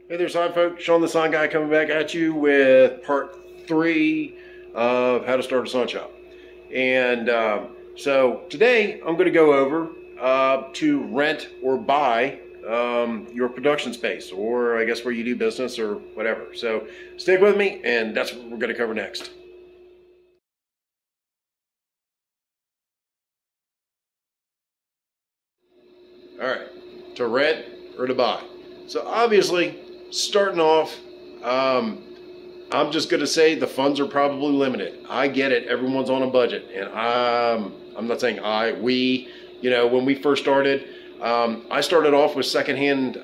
Hey there, sign folks. Sean the Sign Guy coming back at you with part 3 of how to start a sign shop. And so today I'm going to go over to rent or buy your production space, or I guess where you do business or whatever. So stick with me, and that's what we're going to cover next. All right, to rent or to buy. So obviously, starting off, I'm just going to say the funds are probably limited. I get it. Everyone's on a budget. And I'm not saying we, when we first started, I started off with secondhand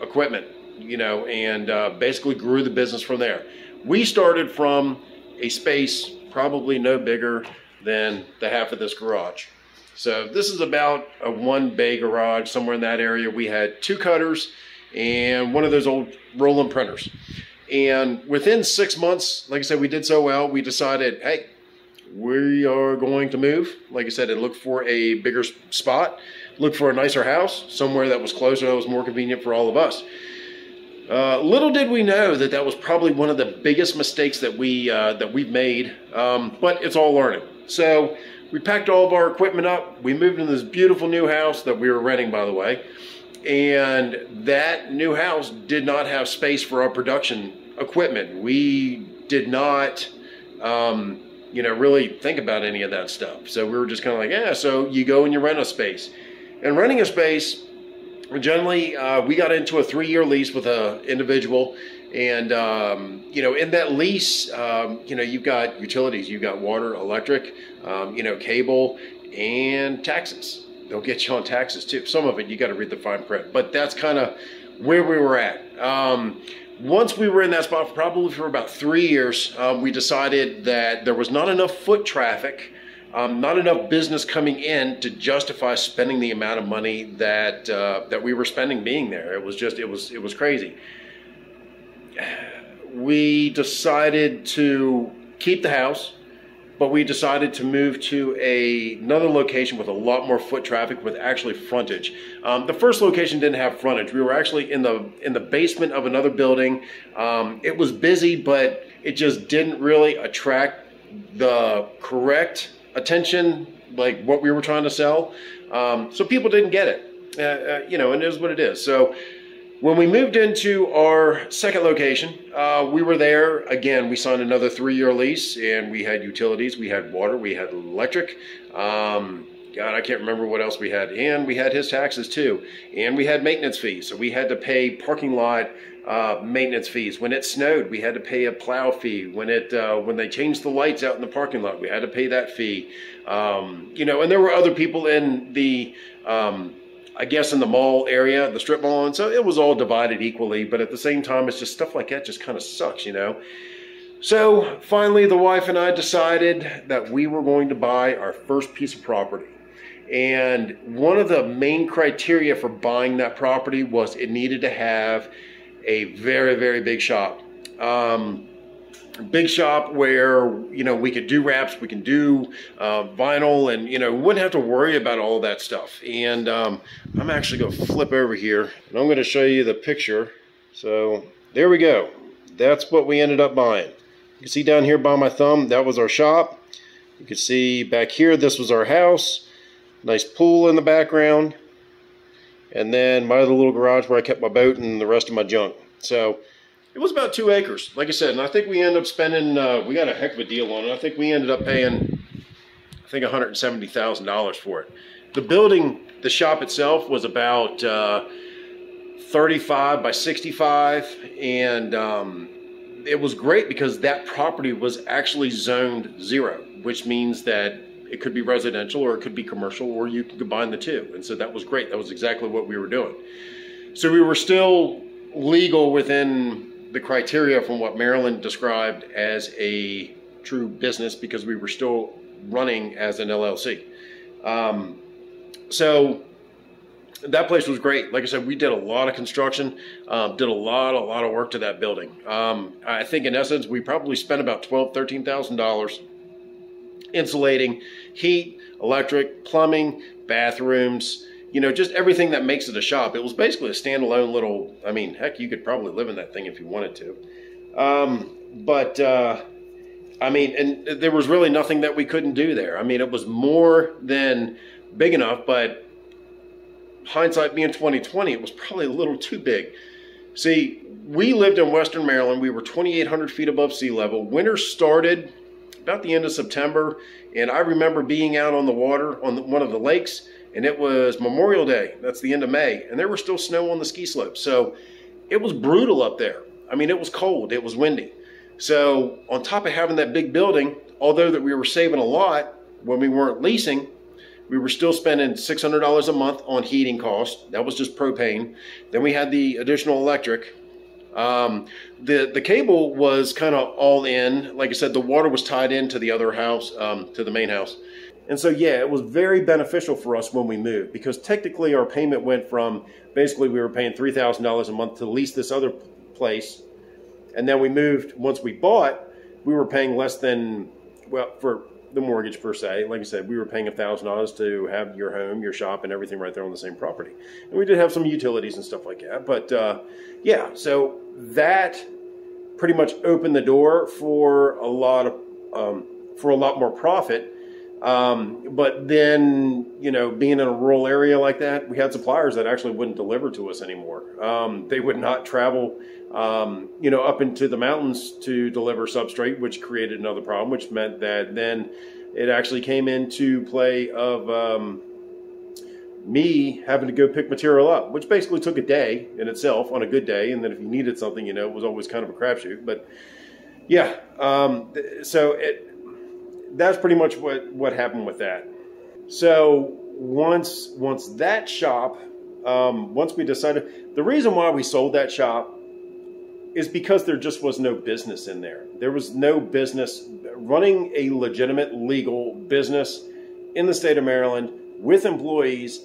equipment, and basically grew the business from there. We started from a space probably no bigger than the half of this garage. So this is about a 1-bay garage, somewhere in that area. We had 2 cutters and one of those old rolling printers. And within 6 months, like I said, we did so well, we decided, hey, we are going to move, like I said, and look for a bigger spot, look for a nicer house, somewhere that was closer, that was more convenient for all of us. Little did we know that that was probably one of the biggest mistakes that we've made, but it's all learning. So we packed all of our equipment up. We moved into this beautiful new house that we were renting, by the way. And that new house did not have space for our production equipment. We did not, really think about any of that stuff. So we were just kind of like, yeah, so you go and you rent a space. And renting a space, generally, we got into a 3-year lease with an individual. And, in that lease, you've got utilities, you've got water, electric, cable, and taxes. They'll get you on taxes too. Some of it, you got to read the fine print, but that's kind of where we were at. Once we were in that spot, probably for about 3 years, we decided that there was not enough foot traffic, not enough business coming in to justify spending the amount of money that we were spending being there. It was crazy. We decided to keep the house, but we decided to move to another location with a lot more foot traffic, with actually frontage. The first location didn't have frontage. We were actually in the basement of another building. It was busy, but it just didn't really attract the correct attention, like what we were trying to sell. So people didn't get it, and it is what it is. So when we moved into our second location, we were there. Again, we signed another 3-year lease, and we had utilities, we had water, we had electric. God, I can't remember what else we had. And we had his taxes too. And we had maintenance fees. So we had to pay parking lot maintenance fees. When it snowed, we had to pay a plow fee. When they changed the lights out in the parking lot, we had to pay that fee. And there were other people in the I guess in the mall area, the strip mall, and so it was all divided equally, but at the same time, it's just stuff like that just kind of sucks, So finally, the wife and I decided that we were going to buy our first piece of property. And one of the main criteria for buying that property was it needed to have a very, very big shop. Big shop where, we could do wraps, we can do vinyl, and, we wouldn't have to worry about all of that stuff. And I'm actually going to flip over here, and I'm going to show you the picture. So there we go. That's what we ended up buying. You can see down here by my thumb, that was our shop. You can see back here, this was our house. Nice pool in the background. And then my other little garage where I kept my boat and the rest of my junk. So it was about 2 acres, like I said, and I think we ended up spending, we got a heck of a deal on it. I think we ended up paying, $170,000 for it. The building, the shop itself was about 35 by 65, and it was great because that property was actually zoned 0, which means that it could be residential or it could be commercial, or you could combine the two. And so that was great. That was exactly what we were doing. So we were still legal within the criteria from what Maryland described as a true business, because we were still running as an LLC. So that place was great. Like I said, we did a lot of construction, did a lot of work to that building. I think in essence, we probably spent about $12,000, $13,000 insulating, heat, electric, plumbing, bathrooms, you know, just everything that makes it a shop. It was basically a standalone little, I mean, heck, you could probably live in that thing if you wanted to. I mean, and there was really nothing that we couldn't do there. I mean, it was more than big enough, but hindsight being 2020, it was probably a little too big. See, we lived in Western Maryland. We were 2,800 feet above sea level. Winter started about the end of September, and I remember being out on the water on one of the lakes, and it was Memorial Day. That's the end of May, and there was still snow on the ski slopes. So it was brutal up there. I mean, it was cold. It was windy. So on top of having that big building, although that we were saving a lot when we weren't leasing, we were still spending $600 a month on heating costs. That was just propane. Then we had the additional electric. The cable was kind of all in. Like I said, the water was tied into the other house, to the main house. And so, yeah, it was very beneficial for us when we moved, because technically our payment went from, basically we were paying $3,000 a month to lease this other place. And then we moved, once we bought, we were paying less than, well, for the mortgage per se. Like I said, we were paying $1,000 to have your home, your shop, and everything right there on the same property. And we did have some utilities and stuff like that. But yeah, so that pretty much opened the door for a lot more profit. But then, you know, being in a rural area like that, we had suppliers that actually wouldn't deliver to us anymore. They would not travel, you know, up into the mountains to deliver substrate, which created another problem, which meant that then it actually came into play of me having to go pick material up, which basically took a day in itself on a good day. And then if you needed something, you know, it was always kind of a crapshoot. But yeah, so that's pretty much what happened with that. So once that shop, once we decided, the reason why we sold that shop is because there just was no business in there. There was no business. Running a legitimate legal business in the state of Maryland with employees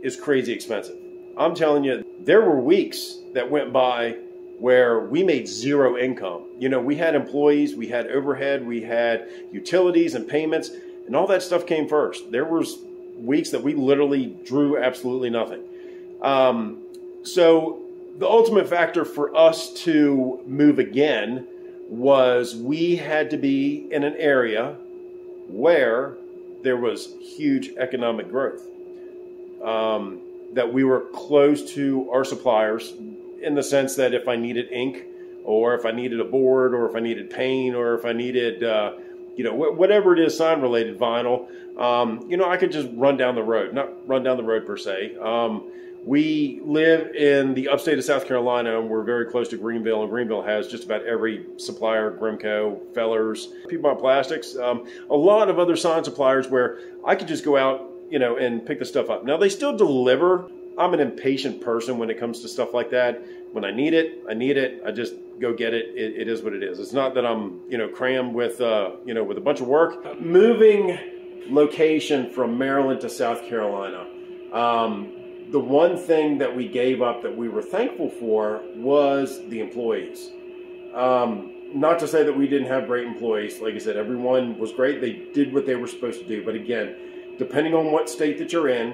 is crazy expensive. I'm telling you, there were weeks that went by where we made zero income. You know, we had employees, we had overhead, we had utilities and payments, and all that stuff came first. There was weeks that we literally drew absolutely nothing. So the ultimate factor for us to move again was we had to be in an area where there was huge economic growth, that we were close to our suppliers, in the sense that if I needed ink, or if I needed a board, or if I needed paint, or if I needed, you know, whatever it is, sign related, vinyl, you know, I could just run down the road. Not run down the road per se. We live in the upstate of South Carolina, and we're very close to Greenville, and Greenville has just about every supplier, Grimco, Fellers, Piedmont Plastics, a lot of other sign suppliers where I could just go out, you know, and pick the stuff up. Now, they still deliver. I'm an impatient person when it comes to stuff like that. When I need it, I need it. I just go get it. It is what it is. It's not that I'm, you know, crammed with, you know, with a bunch of work. Moving location from Maryland to South Carolina. The one thing that we gave up that we were thankful for was the employees. Not to say that we didn't have great employees. Like I said, everyone was great. They did what they were supposed to do. But again, depending on what state that you're in,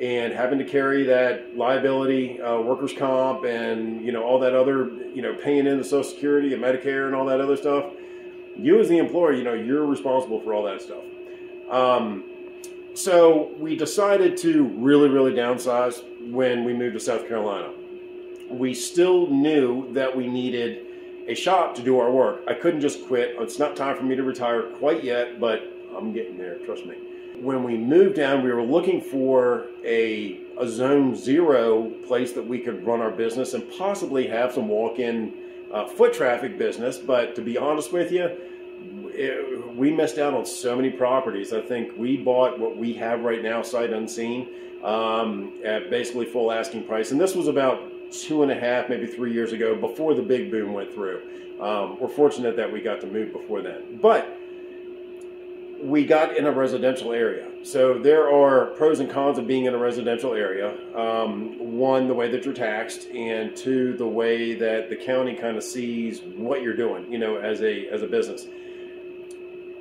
and having to carry that liability, workers' comp, and, you know, all that other, you know, paying in the Social Security and Medicare and all that other stuff, you as the employer, you know, you're responsible for all that stuff. So we decided to really, really downsize when we moved to South Carolina. We still knew that we needed a shop to do our work. I couldn't just quit. It's not time for me to retire quite yet, but I'm getting there, trust me. When we moved down, we were looking for a zone zero place that we could run our business and possibly have some walk-in foot traffic business. But to be honest with you, we missed out on so many properties. I think we bought what we have right now, sight unseen, at basically full asking price. And this was about 2.5, maybe 3 years ago, before the big boom went through. We're fortunate that we got to move before then. But we got in a residential area. So there are pros and cons of being in a residential area. One, the way that you're taxed, and two, the way that the county kind of sees what you're doing, you know, as a business.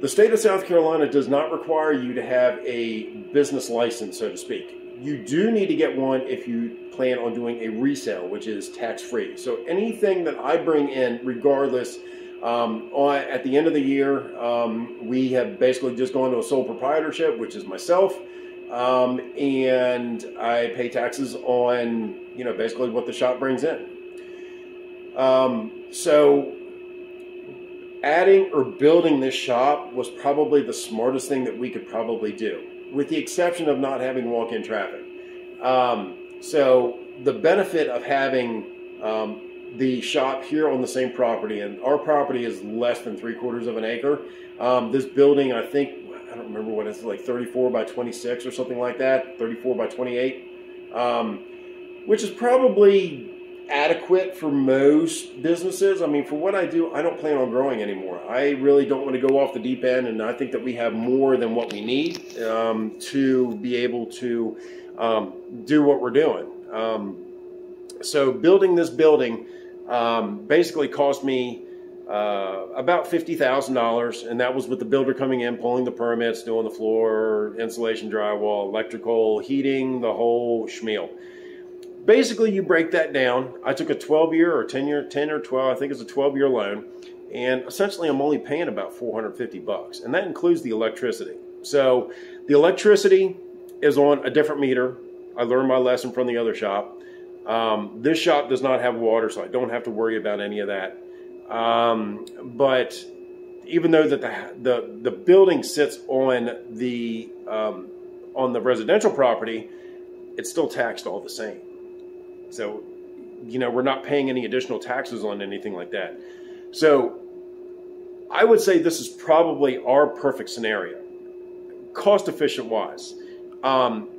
The state of South Carolina does not require you to have a business license, so to speak. You do need to get one if you plan on doing a resale, which is tax-free. So anything that I bring in, regardless, at the end of the year, we have basically just gone to a sole proprietorship, which is myself, and I pay taxes on, you know, basically what the shop brings in. So adding or building this shop was probably the smartest thing that we could probably do, with the exception of not having walk-in traffic. So the benefit of having the shop here on the same property, and our property is less than 3/4 of an acre. This building, I think, I don't remember what it's like, 34 by 26 or something like that, 34 by 28, which is probably adequate for most businesses. I mean, for what I do, I don't plan on growing anymore. I really don't want to go off the deep end, and I think that we have more than what we need to be able to do what we're doing. So building this building basically cost me about $50,000, and that was with the builder coming in, pulling the permits, doing the floor, insulation, drywall, electrical, heating, the whole schmeal. Basically, you break that down. I took a 12-year or 10-year, 10 or 12, I think it's a 12-year loan, and essentially I'm only paying about $450, and that includes the electricity. So the electricity is on a different meter. I learned my lesson from the other shop. This shop does not have water, so I don't have to worry about any of that. But even though that the building sits on the residential property, it's still taxed all the same. So, you know, we're not paying any additional taxes on anything like that. So I would say this is probably our perfect scenario, cost efficient wise.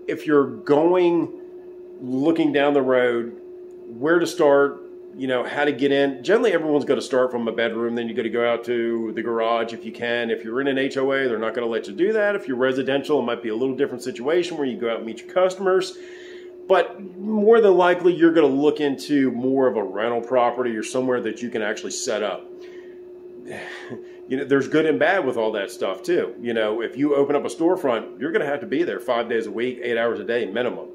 If you're looking down the road, where to start, you know, how to get in. Generally, everyone's going to start from a bedroom. Then you got to go out to the garage if you can. If you're in an HOA, they're not going to let you do that. If you're residential, it might be a little different situation where you go out and meet your customers. But more than likely, you're going to look into more of a rental property or somewhere that you can actually set up. You know, there's good and bad with all that stuff too. You know, if you open up a storefront, you're going to have to be there 5 days a week, 8 hours a day minimum.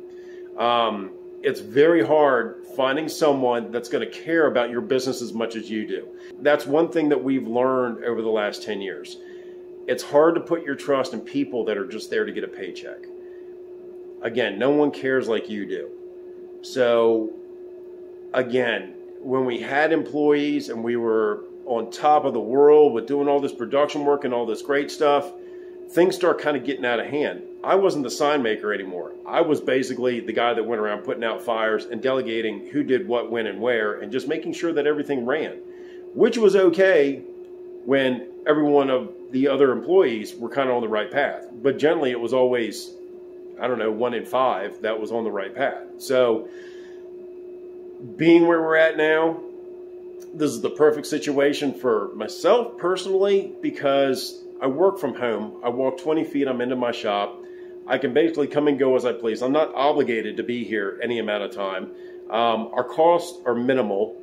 It's very hard finding someone that's going to care about your business as much as you do. That's one thing that we've learned over the last 10 years. It's hard to put your trust in people that are just there to get a paycheck. Again, no one cares like you do. So again, when we had employees and we were on top of the world with doing all this production work and all this great stuff, things start kind of getting out of hand. I wasn't the sign maker anymore. I was basically the guy that went around putting out fires and delegating who did what, when, and where, and just making sure that everything ran, which was okay when every one of the other employees were kind of on the right path. But generally it was always, I don't know, 1 in 5 that was on the right path. So being where we're at now, this is the perfect situation for myself personally, because I work from home. I walk 20 feet, I'm into my shop. I can basically come and go as I please. I'm not obligated to be here any amount of time. Our costs are minimal.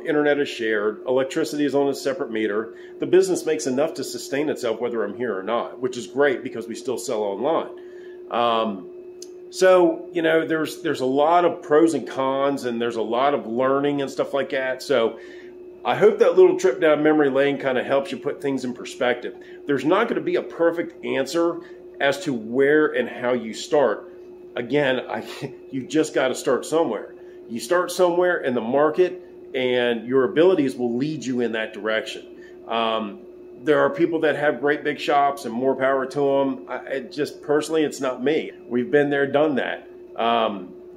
Internet is shared. Electricity is on a separate meter. The business makes enough to sustain itself whether I'm here or not, which is great because we still sell online. So, you know, there's a lot of pros and cons, and there's a lot of learning and stuff like that. So I hope that little trip down memory lane kind of helps you put things in perspective. There's not going to be a perfect answer as to where and how you start. Again, you just got to start somewhere. You start somewhere in the market, and your abilities will lead you in that direction. There are people that have great big shops, and more power to them. Just personally, it's not me. We've been there, done that.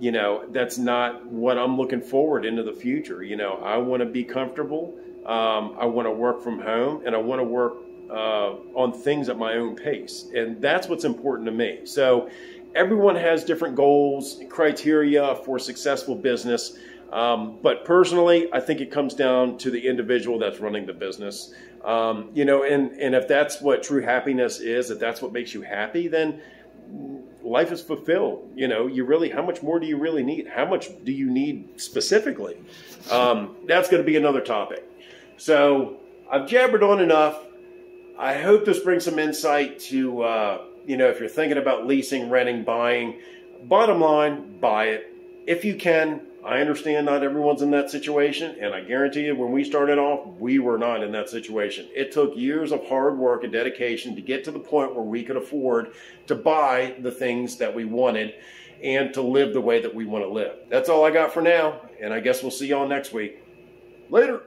You know, that's not what I'm looking forward into the future. You know, I want to be comfortable. I want to work from home, and I want to work on things at my own pace. And that's what's important to me. So everyone has different goals and criteria for successful business. But personally, I think it comes down to the individual that's running the business. You know, and if that's what true happiness is, if that's what makes you happy, then life is fulfilled. You know, how much more do you really need? How much do you need specifically? That's going to be another topic. So I've jabbered on enough. I hope this brings some insight to, you know, if you're thinking about leasing, renting, buying, bottom line, buy it. If you can, I understand not everyone's in that situation, and I guarantee you when we started off, we were not in that situation. It took years of hard work and dedication to get to the point where we could afford to buy the things that we wanted and to live the way that we want to live. That's all I got for now, and I guess we'll see y'all next week. Later.